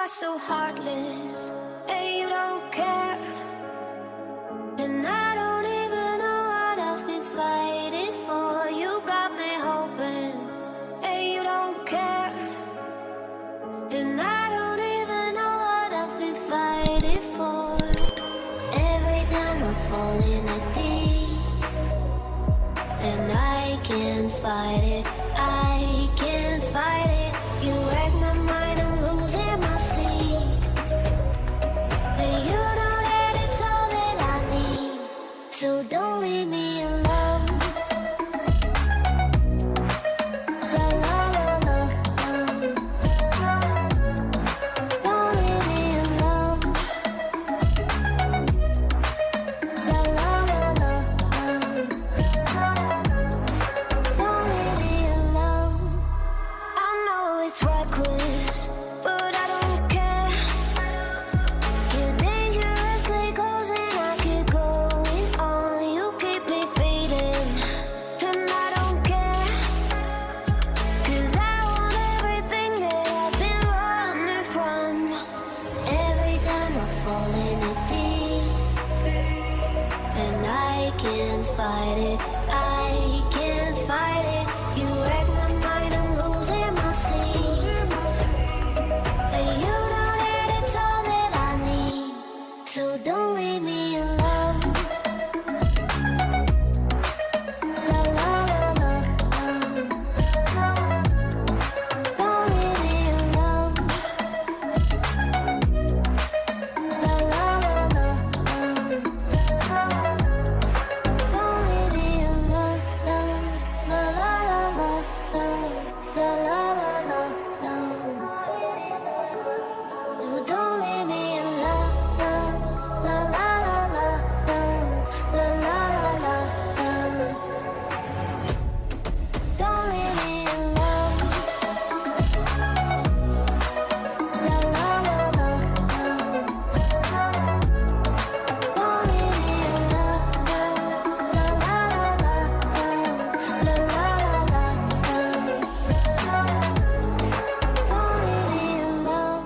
are so heartless, and you don't care. And I don't even know what I've been fighting for. You got me hoping, and you don't care. And I don't even know what I've been fighting for. Every time I fall in a deep, and I can't fight it, I can't fight it. You wreck my mind, I'm losing my sleep. And you know that it's all that I need, so don't leave me alone. La la la la, don't leave me alone. La la la la, don't leave me alone. I know it's reckless, but I don't care. You're dangerously close and I keep going on. You keep me fading, and I don't care. 'Cause I want everything that I've been running from. Every time I fall in it deep, and I can't fight it, I can't fight it. You wreck my mind, I'm losing my sleep. And you know that it's all that I need, so don't leave me alone. La la la la, don't leave me alone. La la la la, don't leave me alone. La la la la, la la la la, don't leave me alone. La la la la, la la la la, don't leave me alone. La la la la, don't leave me alone. La la la la, la la la la, don't leave me alone.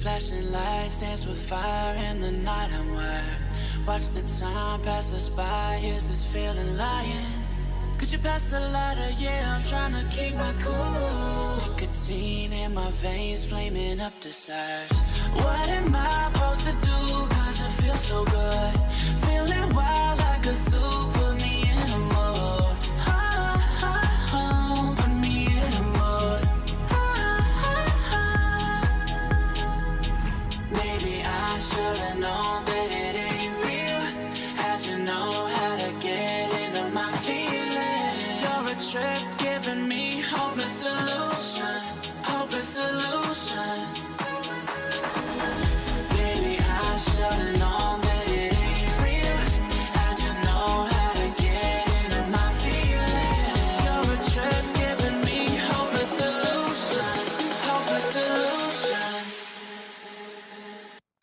Flashing lights dance with fire in the night. I'm wired. Watch the time pass us by. Is this feeling lying? Could you pass the lighter? Yeah, I'm trying to keep my cool. Nicotine in my veins, flaming up desires. What am I supposed to do? 'Cause it feels so good. Feeling wild like a zoo. Put me in a mood. Put me in a mood. Maybe I should've known that it ain't real. How'd you know how to get into my feelings? You're a trip giving me hopeless solution. Hopeless solution. Maybe I should've known that it ain't real. How'd you know how to get into my feelings? You're a trip giving me hopeless solution. Hopeless solution.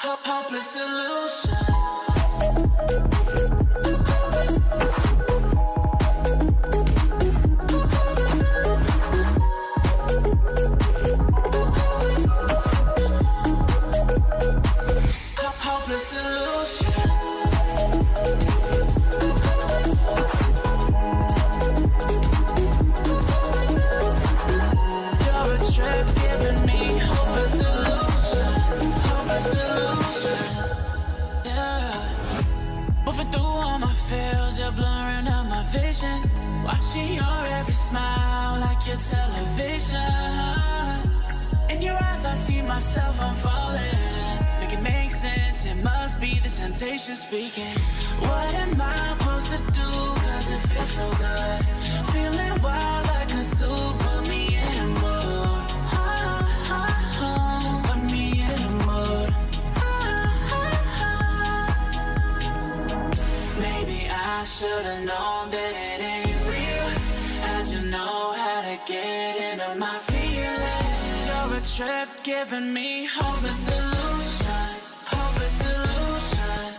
Hopeless solution. Hopeless solution. You're a trip giving me hopeless solution. Hopeless solution. Yeah. Moving through all my feels, you're blurring out my vision. Watching your every smile like your television. In your eyes I see myself, I'm falling. Make it make sense, it must be the temptation speaking. What am I supposed to do? 'Cause it feels so good. Feeling wild like a zoo. Put me in a mood. Put me in a mood. Maybe I should've known that it ain't real. How'd you know how to get into my feelings? You're a trip giving me hopeless solution. Hopeless solution.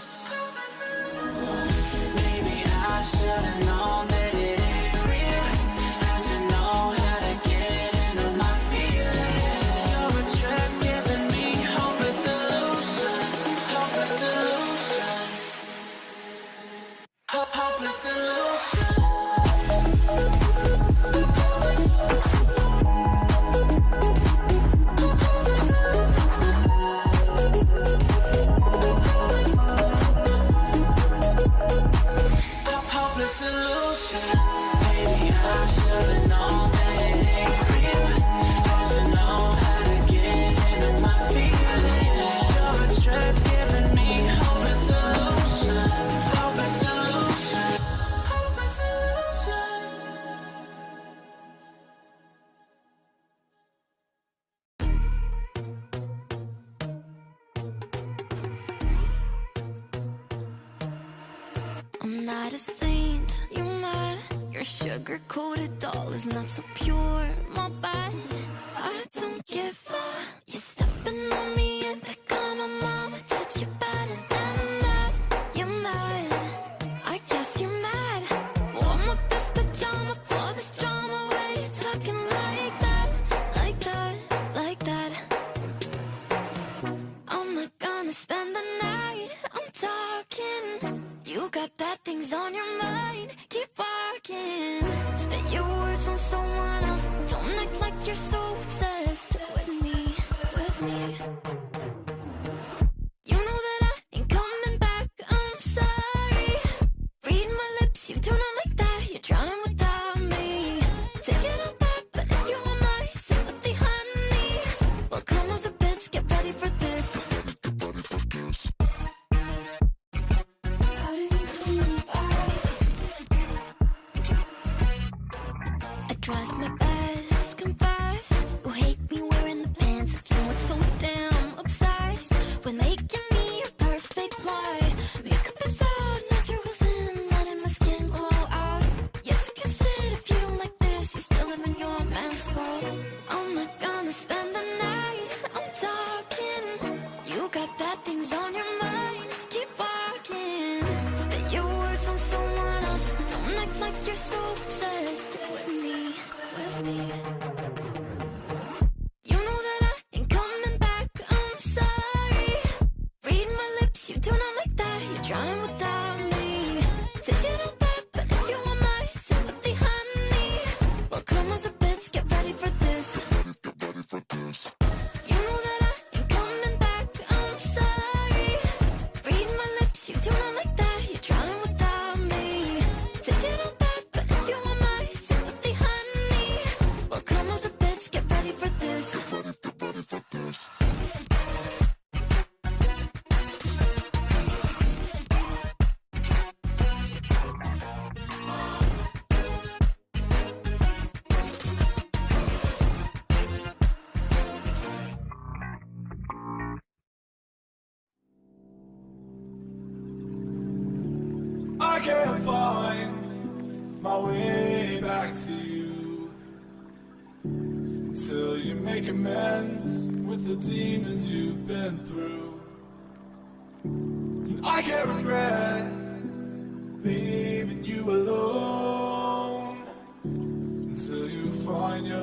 I'm not a saint, you mad? Your sugar-coated doll is not so pure, my bad. I don't give up. You're stepping on me and they call my mama, touch you better than that. You're mad, I guess you're mad. Wore my best pajama for this drama. Why you talking like that, like that, like that? I'm not gonna spend the night, I'm talking. You got bad things on your mind, keep walking. Spit your words on someone else, don't act like you're so obsessed with me, with me. You know that I ain't coming back, I'm sorry. Read my lips, you do not like that, you're drowning without me. Take it all back, but if you want my sympathy, honey, well come as a bitch, get ready for this. I trust my best, confess. You hate me wearing the pants if you weren't so damn obsessed with making me a perfect lie. Makeup is out, naturals in, letting my skin glow out. You took a shit if you don't like this, you still live in your man's world. I'm not gonna spend the night, I'm talking. You got bad things on your mind, keep walking. Spit your words on someone else, don't act like you're so obsessed with me, with me. You know that I ain't coming back, I'm sorry. Read my lips, you do not like that, you're drowning without me. Take it all back, but if you want my sympathy, honey, well come as a bitch, get ready for this. You know that I ain't coming back, I'm sorry. Read my lips, you do not like that, you're drowning without me. Take it all back, but if you want my sympathy, honey, well come as a bitch, get ready for this. I can't find my way back to you until you make amends with the demons you've been through. And I can't regret leaving you alone until you find your